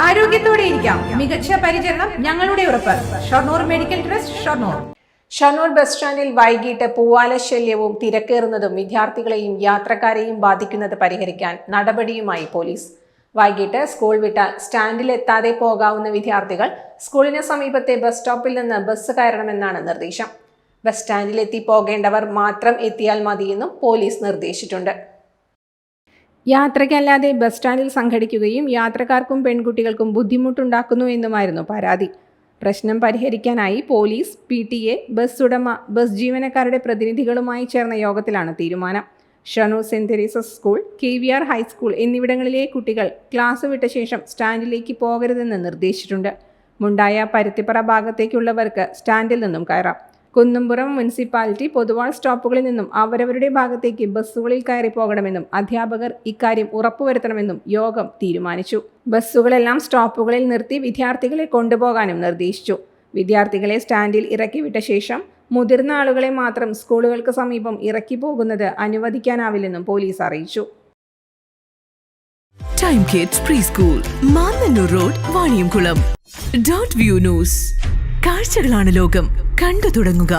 ആരോഗ്യത്തോടെ ഇരിക്കാം. മികച്ച പരിചരണം ഞങ്ങളുടെ ഉറപ്പ്. Shoranur medical trust, Shoranur. Shoranur bus സ്റ്റാൻഡിൽ വൈകിട്ട് പൂവാല ശല്യവും തിരക്കേറുന്നതും വിദ്യാർത്ഥികളെയും യാത്രക്കാരെയും ബാധിക്കുന്നത് പരിഹരിക്കാൻ നടപടിയുമായി പോലീസ്. വൈകിട്ട് സ്കൂൾ വിട്ടാൽ സ്റ്റാൻഡിലെത്താതെ പോകാവുന്ന വിദ്യാർത്ഥികൾ സ്കൂളിന് സമീപത്തെ ബസ് സ്റ്റോപ്പിൽ നിന്ന് ബസ് കയറണമെന്നാണ് നിർദ്ദേശം. ബസ് സ്റ്റാൻഡിലെത്തി പോകേണ്ടവർ മാത്രം എത്തിയാൽ മതിയെന്നും പോലീസ് നിർദ്ദേശിച്ചിട്ടുണ്ട്. യാത്രയ്ക്കല്ലാതെ ബസ് സ്റ്റാൻഡിൽ സംഘടിക്കുകയും യാത്രക്കാർക്കും പെൺകുട്ടികൾക്കും ബുദ്ധിമുട്ടുണ്ടാക്കുന്നു എന്നുമായിരുന്നു പരാതി. പ്രശ്നം പരിഹരിക്കാനായി പോലീസ്, PTA, ബസ് ഉടമ, ബസ് ജീവനക്കാരുടെ പ്രതിനിധികളുമായി ചേർന്ന യോഗത്തിലാണ് തീരുമാനം. Shoranur saint Teresa's school, KVR high school എന്നിവിടങ്ങളിലെ കുട്ടികൾ ക്ലാസ് വിട്ട ശേഷം സ്റ്റാൻഡിലേക്ക് പോകരുതെന്ന് നിർദ്ദേശിച്ചിട്ടുണ്ട്. മുണ്ടായ പരുത്തിപ്പറ ഭാഗത്തേക്കുള്ളവർക്ക് സ്റ്റാൻഡിൽ നിന്നും കയറാം. കുന്നുംപുറം മുനിസിപ്പാലിറ്റി, പൊതുവാൾ സ്റ്റോപ്പുകളിൽ നിന്നും അവരവരുടെ ഭാഗത്തേക്ക് ബസ്സുകളിൽ കയറി പോകണമെന്നും അധ്യാപകർ ഇക്കാര്യം ഉറപ്പുവരുത്തണമെന്നും യോഗം തീരുമാനിച്ചു. ബസ്സുകളെല്ലാം സ്റ്റോപ്പുകളിൽ നിർത്തി വിദ്യാർത്ഥികളെ കൊണ്ടുപോകാനും നിർദ്ദേശിച്ചു. വിദ്യാർത്ഥികളെ സ്റ്റാൻഡിൽ ഇറക്കി വിട്ട ശേഷം മുതിർന്ന ആളുകളെ മാത്രം സ്കൂളുകൾക്ക് സമീപം ഇറക്കി പോകുന്നത് അനുവദിക്കാനാവില്ലെന്നും പോലീസ് അറിയിച്ചു. Time kids pre school, Mannannur road, Vaniyamkulam. .view news. കാഴ്ചകളാണ് ലോകം. കണ്ടു തുടങ്ങുക.